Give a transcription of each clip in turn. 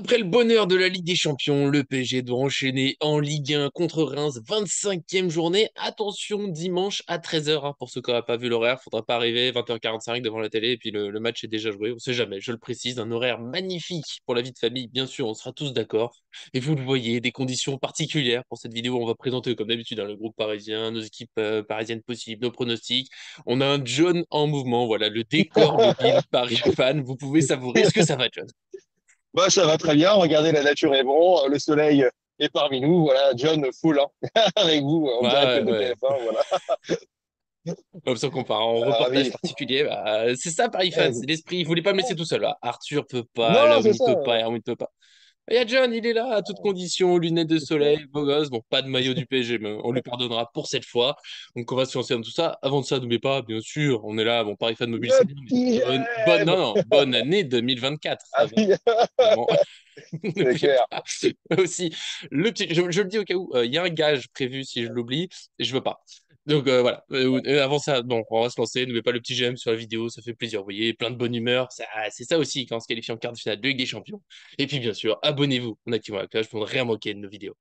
Après le bonheur de la Ligue des Champions, le PSG doit enchaîner en Ligue 1 contre Reims, 25e journée. Attention, dimanche à 13h. Pour ceux qui n'auraient pas vu l'horaire, faudra pas arriver 20h45 devant la télé et puis le match est déjà joué. On sait jamais, je le précise, un horaire magnifique pour la vie de famille, bien sûr, on sera tous d'accord. Et vous le voyez, des conditions particulières pour cette vidéo. On va présenter comme d'habitude le groupe parisien, nos équipes parisiennes possibles, nos pronostics. On a un John en mouvement, voilà, le décor mobile Paris fan. Vous pouvez savourer. Est-ce que ça va, John? Bah, ça va très bien. Regardez, la nature est bon. Le soleil est parmi nous. Voilà, John full, hein, avec vous en Ouais, direct ouais, de ouais. TF1. Voilà. Comme ça qu'on part en reportage Ravi. particulier. C'est ça, Paris fan, Eh, c'est l'esprit. Il voulait pas me laisser tout seul. Arthur peut pas, Non, l'homme c'est il ça. peut pas, Hermine peut pas. Il y a John, il est là, à toutes conditions, lunettes de soleil, beau gosse. Bon, pas de maillot du PSG, mais on lui pardonnera pour cette fois. Donc on va se lancer dans tout ça. Avant de ça, n'oubliez pas, bien sûr, on est là. Bon, Paris fan mobile, Le c'est bien, mais petit non, j'aime. non, bonne année 2024 Ah avant. oui, Avant. c'est N'oubliez clair. pas aussi le petit. Je le dis au cas où, il y a un gage prévu si je l'oublie, et je veux pas. Donc voilà. Avant ça, bon, on va se lancer. N'oubliez pas le petit j'aime sur la vidéo, ça fait plaisir. Vous voyez, plein de bonne humeur. C'est ça aussi quand on se qualifie en quart de finale de Ligue des Champions. Et puis bien sûr, abonnez-vous en activant la cloche pour ne rien manquer de nos vidéos.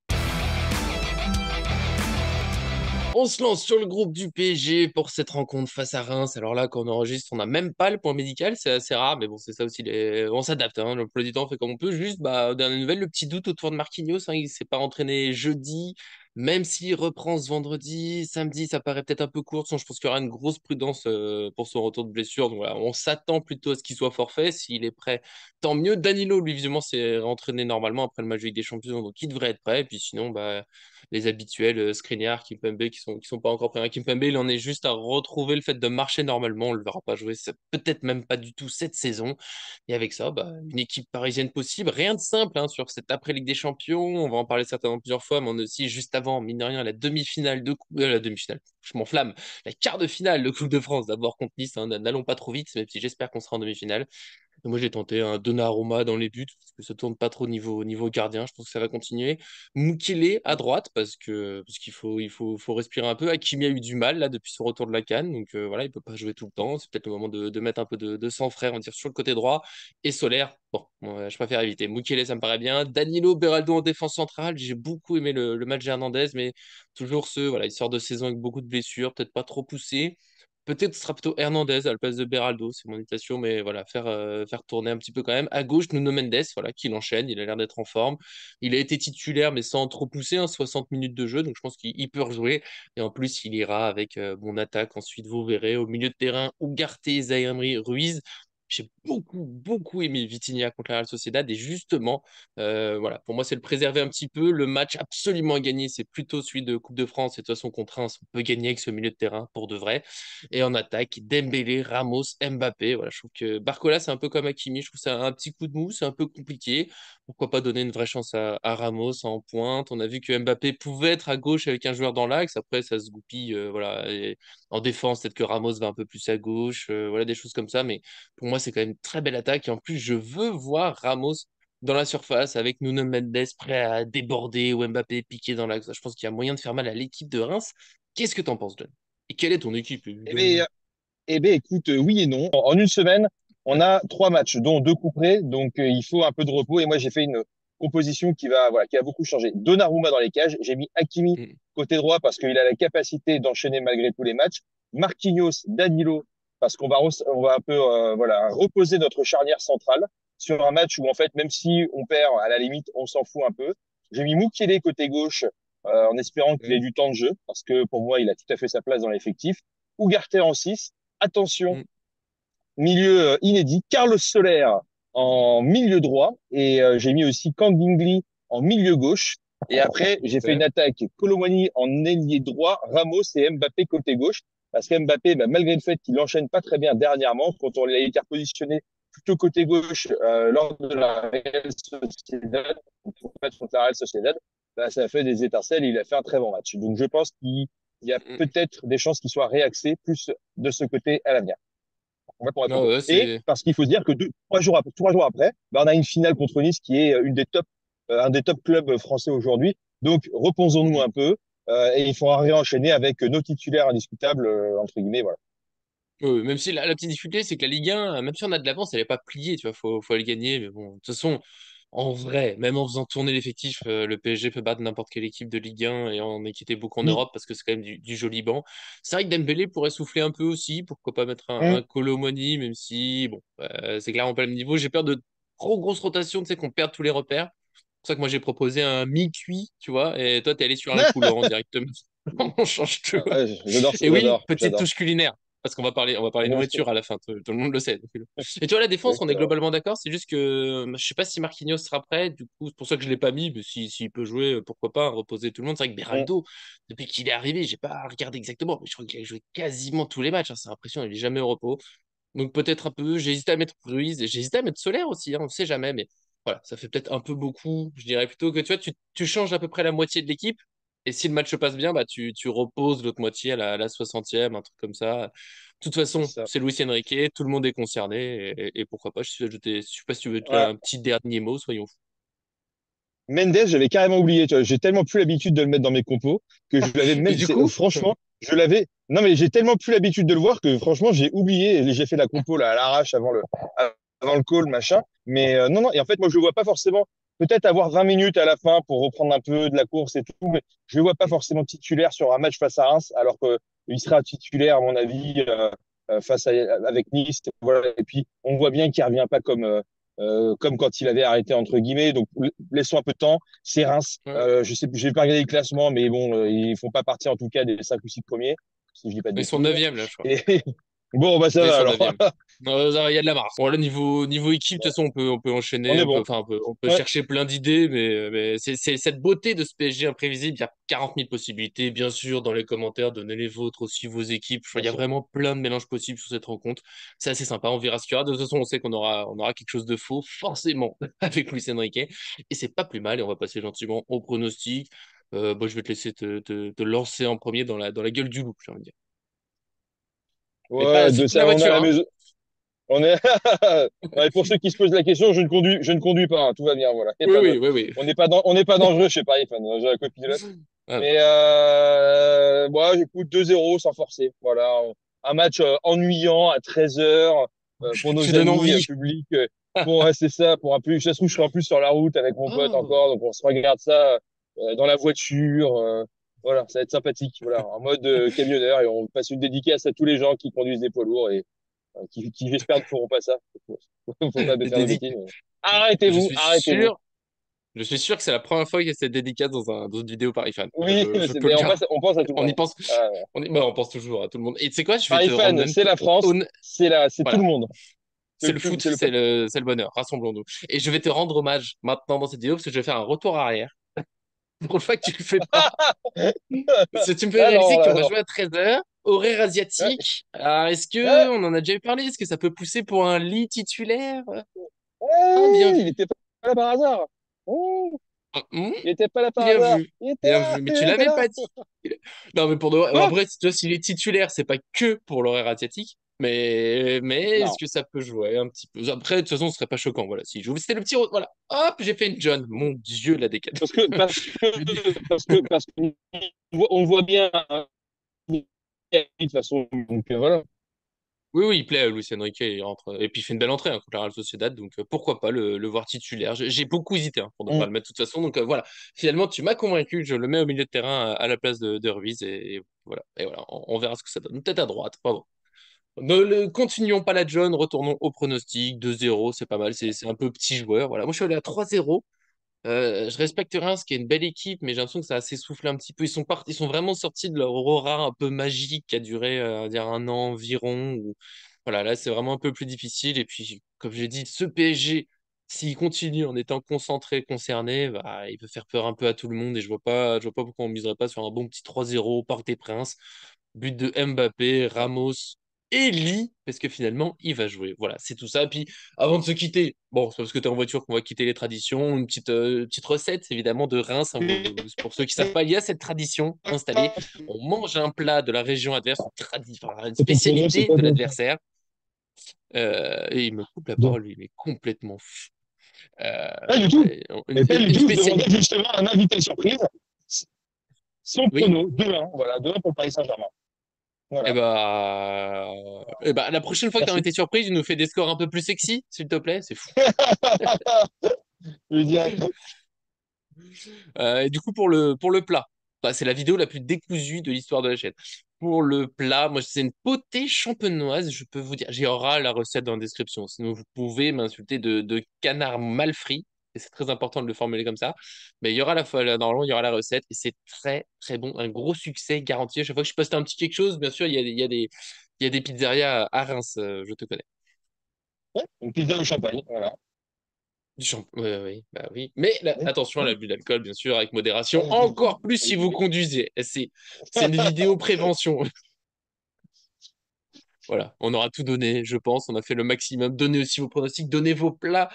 On se lance sur le groupe du PSG pour cette rencontre face à Reims. Alors là, quand on enregistre, on n'a même pas le point médical, c'est assez rare, mais bon, c'est ça aussi. On s'adapte, hein. Le emploi du temps on fait comme on peut. Juste, dernière nouvelle, le petit doute autour de Marquinhos, hein. Il s'est pas entraîné jeudi, même s'il reprend ce vendredi. Samedi, ça paraît peut-être un peu court. Je pense qu'il y aura une grosse prudence pour son retour de blessure. Donc voilà, on s'attend plutôt à ce qu'il soit forfait. S'il est prêt, tant mieux. Danilo, lui, visiblement, s'est entraîné normalement après le match de Ligue des Champions, donc il devrait être prêt. Et puis sinon, les habituels Skriniar, Kimpembe qui sont pas encore prêts. Kimpembe, il en est juste à retrouver le fait de marcher normalement. On le verra pas jouer, peut-être même pas du tout cette saison. Et avec ça, une équipe parisienne possible. Rien de simple sur cette après-Ligue des Champions. On va en parler certainement plusieurs fois, mais on a aussi juste avant, mine de rien, la demi-finale la demi-finale. Je m'enflamme. La quart de finale de Coupe de France, d'abord contre Nice. N'allons pas trop vite, même si j'espère qu'on sera en demi-finale. Moi, j'ai tenté un Donnarumma dans les buts, parce que ça tourne pas trop niveau gardien. Je pense que ça va continuer. Mukele à droite, parce qu'il faut respirer un peu. Hakimi a eu du mal, là, depuis son retour de la CAN. Donc, voilà, il peut pas jouer tout le temps. C'est peut-être le moment de mettre un peu de sang frais, on va dire, sur le côté droit. Et Solaire, bon, je préfère éviter. Mukele, ça me paraît bien. Danilo, Beraldo en défense centrale. J'ai beaucoup aimé le match d'Hernandez, mais toujours voilà, il sort de saison avec beaucoup de blessures, peut-être pas trop poussé. Peut-être ce sera plutôt Hernandez à la place de Beraldo, c'est mon imitation, mais voilà, faire tourner un petit peu quand même. À gauche, Nuno Mendes, voilà, qui l'enchaîne, il a l'air d'être en forme. Il a été titulaire, mais sans trop pousser, 60 minutes de jeu, donc je pense qu'il peut rejouer. Et en plus, il ira avec mon attaque. Ensuite, vous verrez, au milieu de terrain, Ugarte, Zaïre-Emery, Ruiz. J'ai beaucoup aimé Vitinha contre la Real Sociedad et justement, voilà, pour moi, c'est le préserver un petit peu. Le match absolument à gagner, c'est plutôt celui de Coupe de France. Et de toute façon, contre Reims, on peut gagner avec ce milieu de terrain pour de vrai. Et en attaque, Dembélé, Ramos, Mbappé. Voilà, je trouve que Barcola, c'est un peu comme Hakimi. Je trouve que c'est un petit coup de mou, c'est un peu compliqué. Pourquoi pas donner une vraie chance à Ramos en pointe? On a vu que Mbappé pouvait être à gauche avec un joueur dans l'axe. Après, ça se goupille. Voilà. Et en défense, peut-être que Ramos va un peu plus à gauche. Voilà, des choses comme ça. Mais pour moi, c'est quand même une très belle attaque. Et en plus, je veux voir Ramos dans la surface avec Nuno Mendes prêt à déborder ou Mbappé piqué dans l'axe. Je pense qu'il y a moyen de faire mal à l'équipe de Reims. Qu'est-ce que t'en penses, John? Et quelle est ton équipe, Eh évidemment? bien, écoute, oui et non. En une semaine, on a trois matchs, dont deux couperets, donc il faut un peu de repos. Et moi, j'ai fait une composition voilà, qui a beaucoup changé. Donnarumma dans les cages, j'ai mis Hakimi Mm. côté droit parce qu'il a la capacité d'enchaîner malgré tous les matchs. Marquinhos, Danilo, parce on va un peu voilà, reposer notre charnière centrale sur un match où, en fait, même si on perd, à la limite, on s'en fout un peu. J'ai mis Mukele côté gauche en espérant qu'il ait Mm. du temps de jeu, parce que pour moi, il a tout à fait sa place dans l'effectif. Ugarte en 6. Attention, Mm. milieu inédit. Carlos Soler en milieu droit. Et j'ai mis aussi Kangingli en milieu gauche. Et après, j'ai fait une Ok. attaque Colomani en ailier droit, Ramos et Mbappé côté gauche. Parce qu'Mbappé, malgré le fait qu'il enchaîne pas très bien dernièrement, quand on l'a été repositionné plutôt côté gauche lors de la Real Sociedad, contre la Real Sociedad, ça a fait des étincelles et il a fait un très bon match. Donc je pense qu'il y a Mm. peut-être des chances qu'il soit réaxé plus de ce côté à l'avenir. Voilà pour Ah répondre. ouais, Et c'est. parce qu'il faut se dire que trois jours après, on a une finale contre Nice qui est un des top clubs français aujourd'hui. Donc reposons-nous Mm. un peu et il faudra réenchaîner avec nos titulaires indiscutables entre guillemets. Voilà. Ouais, même si la petite difficulté, c'est que la Ligue 1, même si on a de l'avance, elle n'est pas pliée, tu vois, faut aller gagner. Mais bon, de toute façon, En vrai, même en faisant tourner l'effectif, le PSG peut battre n'importe quelle équipe de Ligue 1 et en équiter beaucoup en Oui. Europe parce que c'est quand même du joli banc. C'est vrai que Dembélé pourrait souffler un peu aussi. Pourquoi pas mettre un Hum. Colomoni, même si, bon, c'est clairement pas le même niveau. J'ai peur de trop grosses rotations, tu sais, qu'on perde tous les repères. C'est pour ça que moi j'ai proposé un mi-cuit, tu vois, et toi t'es allé sur un coulant directement. On change tout. Ah, ouais, j'adore, Et oui, j'adore, petite j'adore. touche culinaire. Parce qu'on va parler Bien sûr, nourriture à la fin, tout le monde le sait. Et tu vois, la défense, on est exactement. globalement d'accord. C'est juste que je sais pas si Marquinhos sera prêt. Du coup, c'est pour ça que je l'ai pas mis. Mais s'il peut jouer, pourquoi pas, reposer tout le monde. C'est vrai que Hum. Beraldo, depuis qu'il est arrivé, j'ai pas regardé exactement, mais je crois qu'il a joué quasiment tous les matchs, hein. C'est impressionnant, il est jamais au repos. Donc peut-être un peu, j'ai hésité à mettre Ruiz, et j'ai hésité à mettre Solaire aussi, hein, on sait jamais, mais voilà, ça fait peut-être un peu beaucoup. Je dirais plutôt que tu vois, tu changes à peu près la moitié de l'équipe, et si le match se passe bien, bah tu reposes l'autre moitié à la 60e, un truc comme ça. De toute C'est façon, ça. c'est Luis Enrique, tout le monde est concerné, et pourquoi pas, je sais pas si tu veux Ouais. un petit dernier mot, soyons fous. Mendes, j'avais carrément oublié. Tu vois, j'ai tellement plus l'habitude de le mettre dans mes compos que je l'avais Mais même. du coup, Franchement, je l'avais. Non, mais j'ai tellement plus l'habitude de le voir que franchement, j'ai oublié. J'ai fait la compo là à l'arrache avant le call, machin. Mais non, non. Et en fait, moi, je le vois pas forcément. Peut-être avoir 20 minutes à la fin pour reprendre un peu de la course et tout, mais je le vois pas forcément titulaire sur un match face à Reims, alors que il sera titulaire à mon avis avec Nice. Voilà. Et puis, on voit bien qu'il revient pas comme quand il avait arrêté entre guillemets. Donc laissons un peu de temps. C'est Reims. ouais, Je sais, j'ai pas regardé le classement, mais bon, ils font pas partie en tout cas des 5 ou 6 premiers, si je dis pas de ils sont bêtises. 9e là, je crois. Et bon, bah ça Là, ils va sont alors. 9e. Il y a de la marge. Bon, là, niveau équipe, de toute façon, on peut On enchaîner, est bon. on peut Ouais, chercher plein d'idées, mais c'est cette beauté de ce PSG imprévisible. Il y a 40 000 possibilités. Bien sûr, dans les commentaires, donnez les vôtres aussi, vos équipes. Il bien y a sûr. vraiment plein de mélanges possibles sur cette rencontre. C'est assez sympa. On verra ce qu'il y aura. De toute façon, on sait qu'on aura quelque chose de faux, forcément, avec Luis Enrique. Et c'est pas plus mal. Et on va passer gentiment au pronostic. Bon, je vais te laisser te lancer en premier dans la gueule du loup, j'ai envie de dire. Mais pas Ouais, de surtout ça, la on a voiture, la hein. maison. On est. Ouais, pour ceux qui se posent la question, je ne conduis pas, hein, tout va bien, voilà. Y a Oui, pas oui, de, oui, oui. on n'est pas dangereux chez Paris Fan, j'ai la copilote. Ah, Mais moi, j'écoute 2-0 sans forcer. Voilà, un match ennuyant à 13 h pour tu nos donnes amis envie. publics. Pour rester ça, pour un peu. Ça se trouve, je serai en plus sur la route avec mon pote Oh. encore, donc on se regarde ça dans la voiture. Voilà, ça va être sympathique. Voilà, en mode camionneur et on passe une dédicace à tous les gens qui conduisent des poids lourds et qui j'espère ne feront pas ça. Faut pas Des faire de dédic- bêtises. Je Arrêtez-vous, suis arrêtez-vous. sûr, je suis sûr que c'est la première fois qu'il y a cette dédicace dans une vidéo Paris Fan. Oui, Je peux le mais on dire. pense à tout le On y monde. pense. Ah, On pense toujours à tout le monde. Et tu sais quoi, je vais te Paris rendre fan, même c'est tout. la France, c'est tout le Voilà. monde. C'est le foot, C'est le peuple. c'est le bonheur. Rassemblons-nous. Et je vais te rendre hommage maintenant dans cette vidéo parce que je vais faire un retour arrière. Pour le fait que tu le fais pas. Parce que tu me fais Là, non, réaliser qu'on là, va non. jouer à 13 h, horaire Ouais, asiatique. Alors, est-ce ouais, que, on en a déjà eu parlé, est-ce que ça peut pousser pour un lit titulaire? Ah, bien ouais, il vu. était pas là par hasard. Oh, Ah, hmm, il était pas là par bien hasard. vu. Il était Bien là, vu. Mais tu il était l'avais là. pas dit. Non, mais pour de vrai, Quoi? après, tu vois, s'il est titulaire, c'est pas que pour l'horaire asiatique. Mais est-ce Non. que ça peut jouer un petit peu? Après, de toute façon, ce serait pas choquant. Voilà, s'il joue. C'était le petit. Voilà. Hop, j'ai fait une John. Mon Dieu, la décade. Parce que, parce que, parce qu'on on voit bien, hein, de toute façon. Donc, voilà. Oui, oui, il plaît à Luis Enrique, il rentre. Et puis il fait une belle entrée, hein, contre la Real Sociedad, donc pourquoi pas le voir titulaire. J'ai beaucoup hésité, hein, pour ne pas Mm. le mettre de toute façon, donc voilà. Finalement, tu m'as convaincu, je le mets au milieu de terrain à la place de Ruiz, et voilà. Et voilà, on verra ce que ça donne. Peut-être à droite, pas bon. Continuons pas la John, retournons au pronostic. 2-0, c'est pas mal, c'est un peu petit joueur. Voilà. Moi, je suis allé à 3-0. Je respecte Reims, qui est une belle équipe, mais j'ai l'impression que ça a s'essoufflé un petit peu. Ils sont vraiment sortis de leur aura un peu magique qui a duré, on va dire, un an environ. Voilà, là, c'est vraiment un peu plus difficile. Et puis, comme j'ai dit, ce PSG, s'il continue en étant concentré, concerné, bah, il peut faire peur un peu à tout le monde. Et je vois pas pourquoi on miserait pas sur un bon petit 3-0 au Parc des Princes. But de Mbappé, Ramos et Lee, parce que finalement, il va jouer. Voilà, c'est tout ça. Puis, avant de se quitter, bon, c'est parce que tu es en voiture qu'on va quitter les traditions. Une petite recette, évidemment, de Reims, hein. Pour ceux qui savent pas, il y a cette tradition installée. On mange un plat de la région adverse, une C'est ton pronom, c'est spécialité quoi de ton... l'adversaire. Et il me coupe la Non. parole, lui, il est complètement fou. Pas du tout. Une, Et pas du une tout. Je demandais spécialité. justement un invité surprise. Son Oui. prono, 2-1. Voilà, 2-1 pour le Paris Saint-Germain. Et Voilà. bah, la prochaine fois que tu as Merci. été surprise, il nous fait des scores un peu plus sexy, s'il te plaît. C'est fou. Je veux dire, Et du coup, pour le plat, bah, c'est la vidéo la plus décousue de l'histoire de la chaîne. Pour le plat, moi, c'est une potée champenoise. Je peux vous dire, j'y aura la recette dans la description. Sinon, vous pouvez m'insulter de canard mal frit. Et c'est très important de le formuler comme ça. Mais il y aura la fois, là, normalement, il y aura la recette. Et c'est très, très bon. Un gros succès garanti. À chaque fois que je poste un petit quelque chose, bien sûr, il y a des pizzerias à Reims. Je te connais. ouais, une pizza au champagne, voilà. Oui, oui, bah oui. Mais Ouais. attention à l'abus d'alcool, bien sûr, avec modération. Encore plus si vous conduisez. C'est une vidéo prévention. Voilà, on aura tout donné, je pense. On a fait le maximum. Donnez aussi vos pronostics, donnez vos plats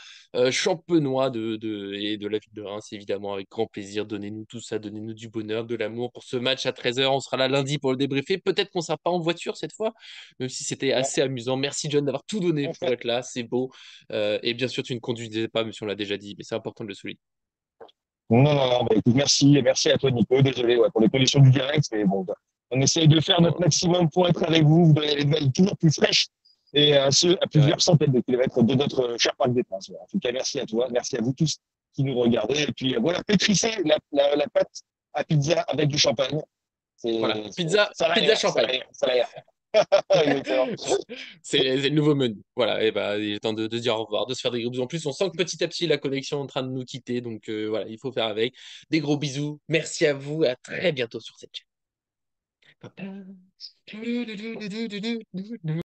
champenois et de la ville de Reims, évidemment, avec grand plaisir. Donnez-nous tout ça, donnez-nous du bonheur, de l'amour pour ce match à 13h. On sera là lundi pour le débriefer. Peut-être qu'on ne sera pas en voiture cette fois, même si c'était assez amusant. Merci John d'avoir tout donné pour être là, c'est beau. Et bien sûr, tu ne conduisais pas, même si on l'a déjà dit, mais c'est important de le souligner. Non, non, non, bah, écoute, merci, merci à toi, Nico. Désolé, ouais, pour les conditions du direct, mais bon, bah, on essaye de faire notre maximum pour être avec vous, vous donner les nouvelles toujours plus fraîches et ce, à C'est vrai. plusieurs centaines de kilomètres de notre cher Parc des Princes. Voilà. En tout cas, merci à toi, merci à vous tous qui nous regardez. Et puis, voilà, pétrissez la pâte à pizza avec du champagne. Voilà, C'est- pizza, ça a pizza l'air, ça a champagne. l'air, ça a l'air. Exactement. C'est le nouveau menu. Voilà, et bah, il est temps de se dire au revoir, de se faire des gros bisous. En plus, on sent que petit à petit, la connexion est en train de nous quitter. Donc voilà, il faut faire avec. Des gros bisous. Merci à vous. À très bientôt sur cette chaîne.